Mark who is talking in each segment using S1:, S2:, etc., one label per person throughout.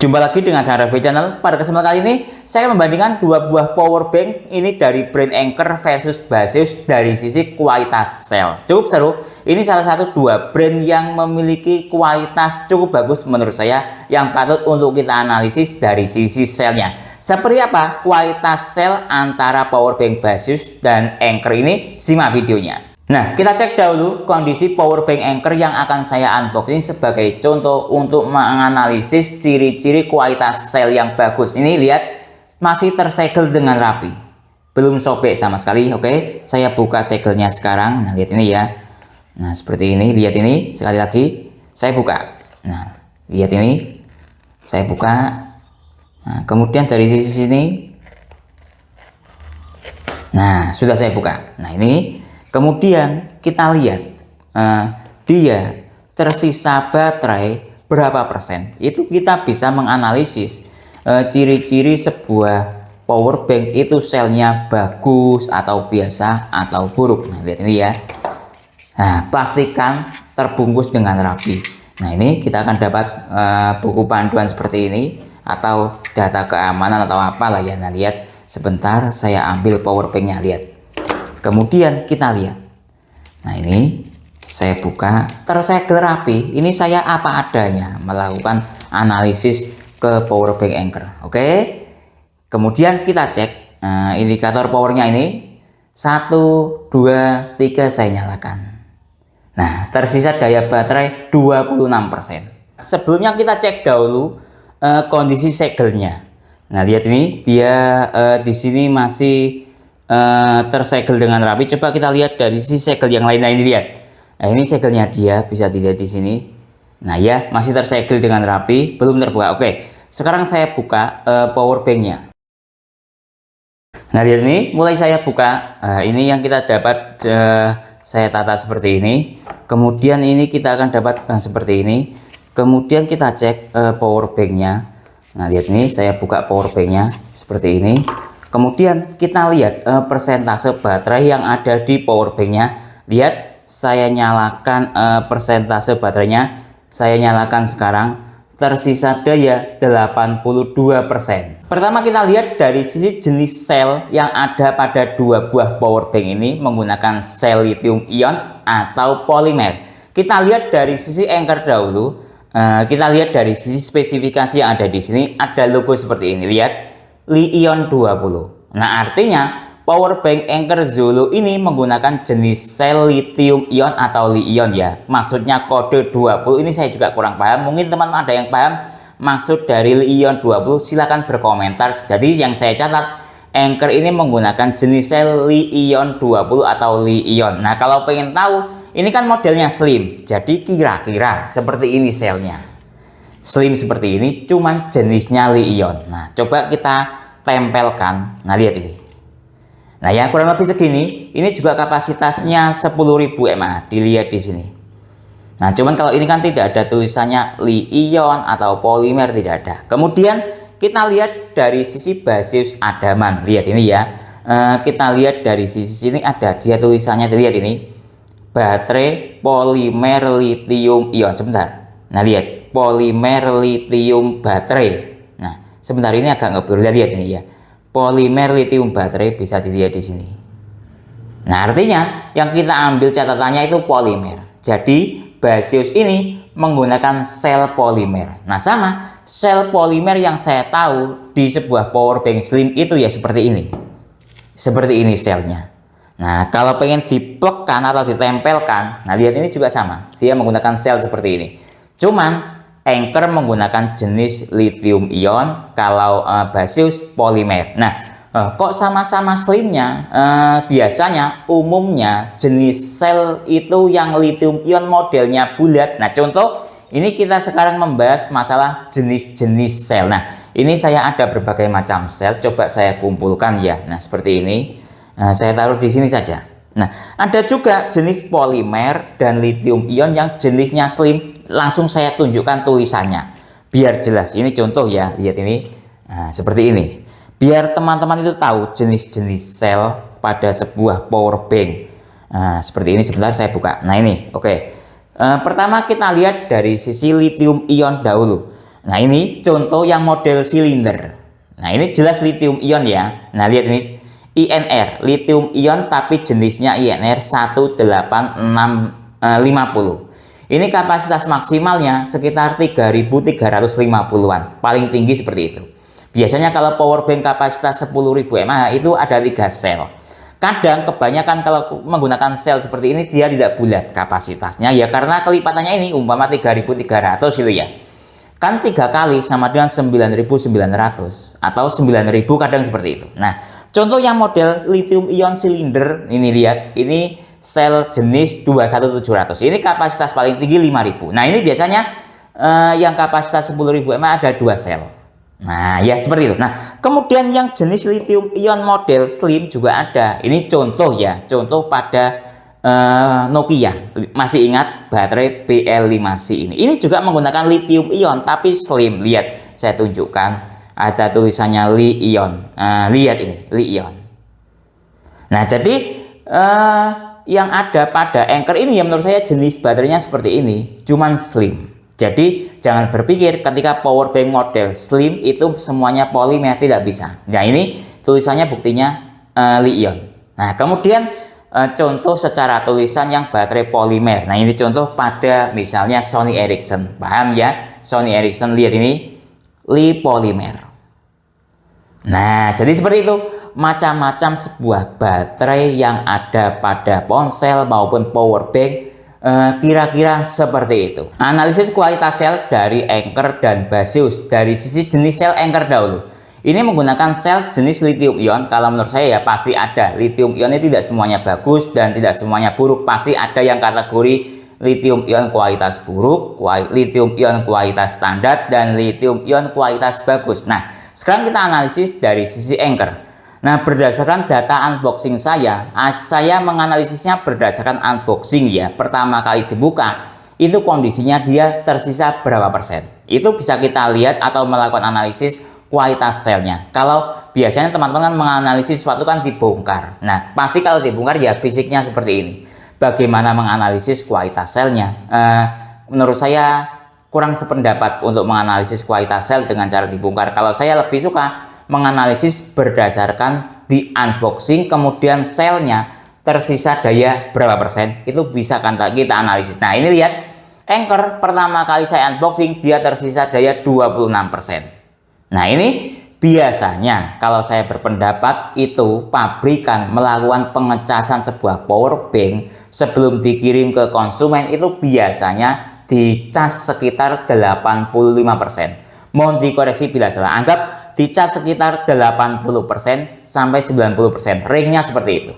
S1: Jumpa lagi dengan saya Raffi Channel. Pada kesempatan kali ini saya akan membandingkan dua buah power bank ini dari brand Anker versus Baseus dari sisi kualitas sel. Cukup seru. Ini salah satu dua brand yang memiliki kualitas cukup bagus menurut saya, yang patut untuk kita analisis dari sisi selnya. Seperti apa kualitas sel antara power bank Baseus dan Anker ini? Simak videonya. Nah, kita cek dahulu kondisi power bank Anker yang akan saya unboxing sebagai contoh untuk menganalisis ciri-ciri kualitas sel yang bagus. Ini lihat, masih tersegel dengan rapi, belum sobek sama sekali. Oke, saya buka segelnya sekarang. Nah, lihat ini ya. Nah, seperti ini, lihat ini. Sekali lagi saya buka. Nah, lihat ini, saya buka. Nah, kemudian dari sisi sini, nah, sudah saya buka. Nah, ini kemudian kita lihat dia tersisa baterai berapa persen. Itu kita bisa menganalisis ciri-ciri sebuah power bank itu selnya bagus atau biasa atau buruk. Nah, lihat ini ya. Nah, pastikan terbungkus dengan rapi. Nah, ini kita akan dapat buku panduan seperti ini atau data keamanan atau apalah ya. Nah, lihat, sebentar saya ambil power banknya, lihat. Kemudian kita lihat. Nah, ini saya buka, tersegel rapi. Ini saya apa adanya melakukan analisis ke power bank Anker. Oke. Kemudian kita cek indikator powernya ini 1, 2, 3 saya nyalakan. Nah, tersisa daya baterai 26%. Sebelumnya kita cek dahulu kondisi segelnya. Nah, lihat ini, dia di sini masih tersegel dengan rapi. Coba kita lihat dari sisi segel yang lain. Nah, ini lihat. Nah, ini segelnya dia, bisa dilihat di sini. Nah, ya, masih tersegel dengan rapi, belum terbuka. Oke, sekarang saya buka power banknya. Nah, lihat ini, mulai saya buka. Ini yang kita dapat, saya tata seperti ini. Kemudian ini kita akan dapat seperti ini. Kemudian kita cek power banknya. Nah, lihat ini, saya buka power banknya seperti ini. Kemudian kita lihat persentase baterai yang ada di power banknya. Lihat, saya nyalakan persentase baterainya. Saya nyalakan sekarang. Tersisa daya 82%. Pertama kita lihat dari sisi jenis sel yang ada pada dua buah power bank ini menggunakan sel lithium ion atau polimer. Kita lihat dari sisi Anker dahulu. Kita lihat dari sisi spesifikasi yang ada di sini, ada logo seperti ini. Lihat, Li-ion 20. Nah, artinya power bank Anker Zolo ini menggunakan jenis sel lithium ion atau Li-ion ya. Maksudnya kode 20 ini saya juga kurang paham. Mungkin teman-teman ada yang paham maksud dari Li-ion 20, silahkan berkomentar. Jadi yang saya catat, Anker ini menggunakan jenis sel Li-ion 20 atau Li-ion. Nah, kalau pengen tahu, ini kan modelnya slim. Jadi kira-kira seperti ini selnya. Slim seperti ini, cuman jenisnya Li-ion. Nah, coba kita tempelkan. Nah, lihat ini. Nah, yang kurang lebih segini. Ini juga kapasitasnya 10.000 mAh. Dilihat di sini. Nah, cuman kalau ini kan tidak ada tulisannya Li-ion atau polimer, tidak ada. Kemudian kita lihat dari sisi Baseus Adaman. Lihat ini ya. Kita lihat dari sisi sini ada dia tulisannya. Lihat ini. Baterai polimer lithium ion. Sebentar. Nah, lihat. Polimer lithium baterai. Nah, sebentar, ini agak ngebur. Lihat ini ya. Polimer lithium baterai, bisa dilihat di sini. Nah, artinya yang kita ambil catatannya itu polimer. Jadi Baseus ini menggunakan sel polimer. Nah, sama sel polimer yang saya tahu di sebuah power bank slim itu ya seperti ini. Seperti ini selnya. Nah, kalau pengen diplekan atau ditempelkan, nah lihat ini juga sama. Dia menggunakan sel seperti ini. Cuman Anker menggunakan jenis lithium ion, kalau Baseus polimer. Nah, kok sama-sama slimnya? Biasanya umumnya jenis sel itu yang lithium ion modelnya bulat. Nah, contoh ini kita sekarang membahas masalah jenis-jenis sel. Nah, ini saya ada berbagai macam sel. Coba saya kumpulkan ya. Nah, seperti ini. Saya taruh di sini saja. Nah, ada juga jenis polimer dan lithium ion yang jenisnya slim. Langsung saya tunjukkan tulisannya biar jelas. Ini contoh ya, lihat ini. Nah, seperti ini. Biar teman-teman itu tahu jenis-jenis sel pada sebuah power bank. Nah, seperti ini. Sebentar saya buka. Nah, ini oke. Pertama kita lihat dari sisi lithium ion dahulu. Nah, ini contoh yang model silinder. Nah, ini jelas lithium ion ya. Nah, lihat ini INR, lithium ion tapi jenisnya INR 18650. Ini kapasitas maksimalnya sekitar 3350-an, paling tinggi seperti itu. Biasanya kalau power bank kapasitas 10.000 mAh itu ada 3 sel. Kadang kebanyakan kalau menggunakan sel seperti ini dia tidak bulat kapasitasnya ya, karena kelipatannya ini umpama 3300 gitu ya. Kan 3 kali sama dengan 9900 atau 9000 kadang seperti itu. Nah, contoh yang model lithium ion silinder ini, lihat ini sel jenis 21700. Ini kapasitas paling tinggi 5000. Nah, ini biasanya yang kapasitas 10.000 mAh ada 2 sel. Nah, ya seperti itu. Nah, kemudian yang jenis lithium ion model slim juga ada. Ini contoh ya, contoh pada Nokia. Masih ingat baterai BL5C ini? Ini juga menggunakan lithium ion tapi slim. Lihat, saya tunjukkan ada tulisannya Li-ion. Lihat ini, Li-ion. Nah, jadi yang ada pada Anker ini ya menurut saya jenis baterainya seperti ini, cuman slim. Jadi jangan berpikir ketika power bank model slim itu semuanya polimer, tidak bisa. Nah, ini tulisannya buktinya Li-ion. Nah, kemudian contoh secara tulisan yang baterai polimer. Nah, ini contoh pada misalnya Sony Ericsson. Paham ya? Sony Ericsson, lihat ini Li polimer. Nah, jadi seperti itu. Macam-macam sebuah baterai yang ada pada ponsel maupun power bank kira-kira seperti itu. Analisis kualitas sel dari Anker dan Baseus. Dari sisi jenis sel Anker dahulu. Ini menggunakan sel jenis lithium ion. Kalau menurut saya ya pasti ada. Lithium ion ini tidak semuanya bagus dan tidak semuanya buruk. Pasti ada yang kategori lithium ion kualitas buruk, lithium ion kualitas standar, dan lithium ion kualitas bagus. Nah, sekarang kita analisis dari sisi Anker. Nah, berdasarkan data unboxing saya menganalisisnya berdasarkan unboxing ya. Pertama kali dibuka, itu kondisinya dia tersisa berapa persen. Itu bisa kita lihat atau melakukan analisis kualitas selnya. Kalau biasanya teman-teman menganalisis sesuatu kan dibongkar. Nah, pasti kalau dibongkar ya fisiknya seperti ini. Bagaimana menganalisis kualitas selnya? Menurut saya kurang sependapat untuk menganalisis kualitas sel dengan cara dibongkar. Kalau saya lebih suka menganalisis berdasarkan di unboxing, kemudian selnya tersisa daya berapa persen, itu bisa kan kita analisis. Nah, ini lihat Anker pertama kali saya unboxing dia tersisa daya 26%. Nah, ini biasanya kalau saya berpendapat itu pabrikan melakukan pengecasan sebuah power bank sebelum dikirim ke konsumen itu biasanya dicas sekitar 85%. Mohon dikoreksi bila salah. Anggap dicas sekitar 80% sampai 90%. Ringnya seperti itu.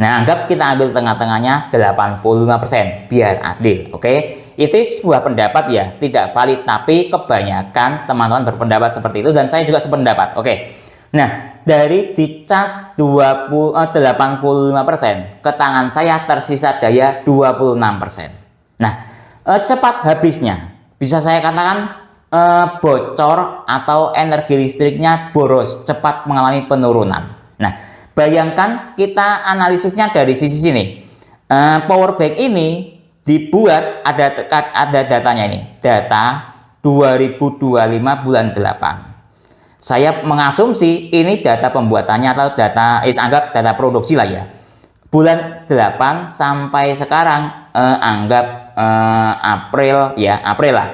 S1: Nah, anggap kita ambil tengah-tengahnya 85% biar adil. Oke? Itu sebuah pendapat ya, tidak valid, tapi kebanyakan teman-teman berpendapat seperti itu dan saya juga sependapat. Oke. Nah, dari dicas 85% ke tangan saya tersisa daya 26%. Nah, cepat habisnya bisa saya katakan bocor atau energi listriknya boros, cepat mengalami penurunan. Nah, bayangkan kita analisisnya dari sisi sini. Power bank ini dibuat ada datanya ini, data 2025 bulan 8. Saya mengasumsi ini data pembuatannya atau data anggap data produksi lah ya. Bulan 8 sampai sekarang anggap April ya, April lah.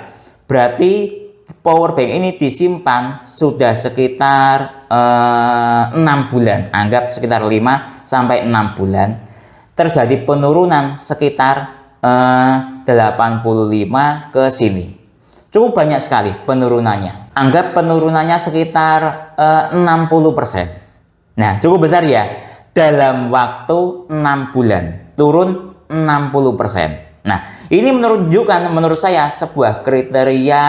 S1: Berarti power bank ini disimpan sudah sekitar 6 bulan, anggap sekitar 5 sampai 6 bulan. Terjadi penurunan sekitar 85 ke sini. Cukup banyak sekali penurunannya. Anggap penurunannya sekitar 60%. Nah, cukup besar ya. Dalam waktu 6 bulan turun 60%. Nah, ini menurut saya sebuah kriteria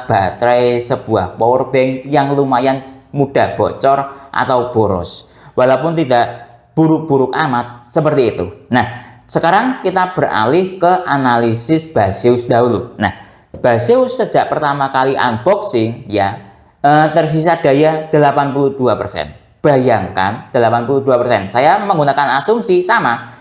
S1: baterai sebuah power bank yang lumayan mudah bocor atau boros. Walaupun tidak buruk-buruk amat seperti itu. Nah, sekarang kita beralih ke analisis Baseus dahulu. Nah, Baseus sejak pertama kali unboxing ya tersisa daya 82%. Bayangkan 82%. Saya menggunakan asumsi sama.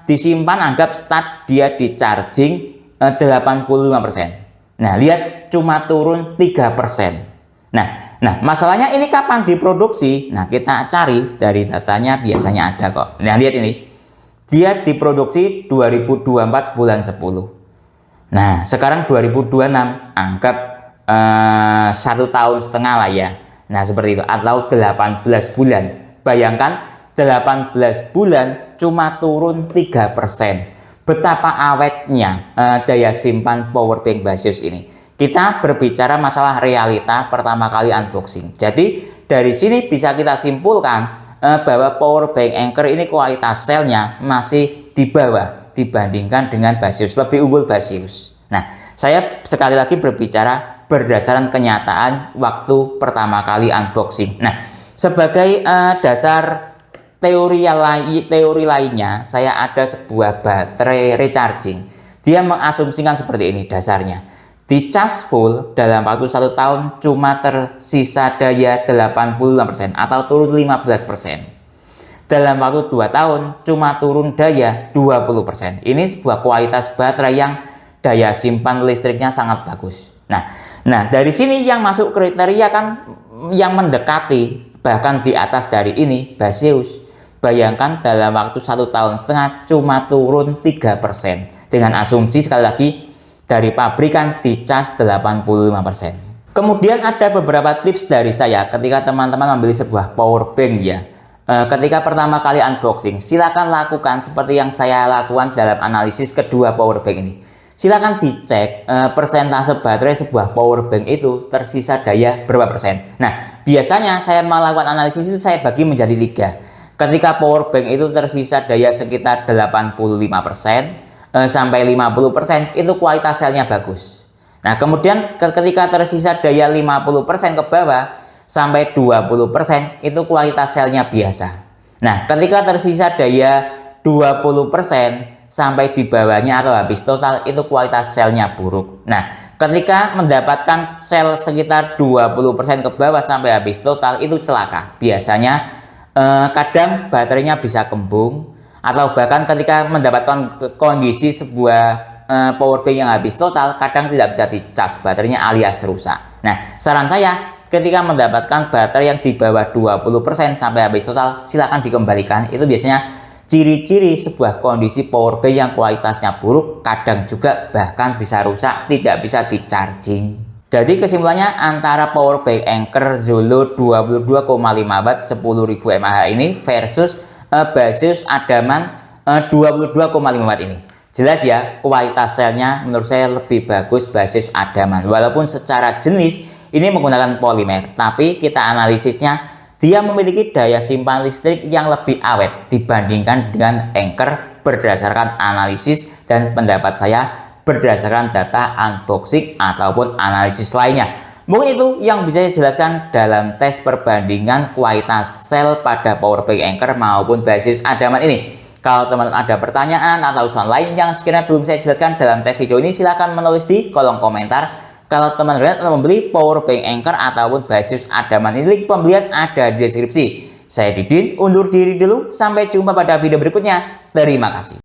S1: Disimpan anggap start dia di charging 85%. Nah, lihat cuma turun 3%. Nah, masalahnya ini kapan diproduksi? Nah, kita cari dari datanya, biasanya ada kok. Nah, lihat ini. Dia diproduksi 2024 bulan 10. Nah, sekarang 2026, anggap 1,5 tahun lah ya. Nah, seperti itu, atau 18 bulan. Bayangkan 18 bulan cuma turun 3%. Betapa awetnya daya simpan powerbank Basius ini. Kita berbicara masalah realita pertama kali unboxing. Jadi dari sini bisa kita simpulkan bahwa powerbank Anker ini kualitas selnya masih di bawah dibandingkan dengan Basius, lebih unggul Basius. Nah, saya sekali lagi berbicara berdasarkan kenyataan waktu pertama kali unboxing. Nah, sebagai dasar teori lainnya, saya ada sebuah baterai recharging. Dia mengasumsikan seperti ini dasarnya. Di cas full dalam waktu 1 tahun cuma tersisa daya 85% atau turun 15%. Dalam waktu 2 tahun cuma turun daya 20%. Ini sebuah kualitas baterai yang daya simpan listriknya sangat bagus. Nah, dari sini yang masuk kriteria kan yang mendekati bahkan di atas dari ini Basius. Bayangkan dalam waktu 1,5 tahun cuma turun 3%. Dengan asumsi sekali lagi dari pabrikan dicas 85%. Kemudian ada beberapa tips dari saya ketika teman-teman membeli sebuah power bank ya. Ketika pertama kali unboxing, silakan lakukan seperti yang saya lakukan dalam analisis kedua power bank ini. Silakan dicek persentase baterai sebuah power bank itu tersisa daya berapa persen. Nah, biasanya saya melakukan analisis itu saya bagi menjadi 3. Ketika power bank itu tersisa daya sekitar 85% sampai 50%, itu kualitas selnya bagus. Nah, kemudian ketika tersisa daya 50% ke bawah sampai 20%, itu kualitas selnya biasa. Nah, ketika tersisa daya 20% sampai di bawahnya atau habis total, itu kualitas selnya buruk. Nah, ketika mendapatkan sel sekitar 20% ke bawah sampai habis total, itu celaka. Biasanya kadang baterainya bisa kembung, atau bahkan ketika mendapatkan kondisi sebuah power bank yang habis total, kadang tidak bisa dicas baterainya alias rusak. Nah, saran saya ketika mendapatkan baterai yang di bawah 20% sampai habis total, silakan dikembalikan. Itu biasanya ciri-ciri sebuah kondisi power bank yang kualitasnya buruk, kadang juga bahkan bisa rusak, tidak bisa di-charging. Jadi kesimpulannya antara powerbank Anker Zolo 22,5 watt 10.000 mAh ini versus Basius Adaman 22,5 watt ini. Jelas ya, kualitas selnya menurut saya lebih bagus Basius Adaman. Walaupun secara jenis ini menggunakan polimer, tapi kita analisisnya dia memiliki daya simpan listrik yang lebih awet dibandingkan dengan Anker berdasarkan analisis dan pendapat saya berdasarkan data unboxing ataupun analisis lainnya. Mungkin itu yang bisa saya jelaskan dalam tes perbandingan kualitas sel pada powerbank Anker maupun Basius Adaman ini. Kalau teman-teman ada pertanyaan atau usulan lain yang sekiranya belum saya jelaskan dalam tes video ini, silahkan menulis di kolom komentar. Kalau teman-teman telah membeli powerbank Anker ataupun Basius Adaman ini, link pembelian ada di deskripsi. Saya Didin, undur diri dulu. Sampai jumpa pada video berikutnya. Terima kasih.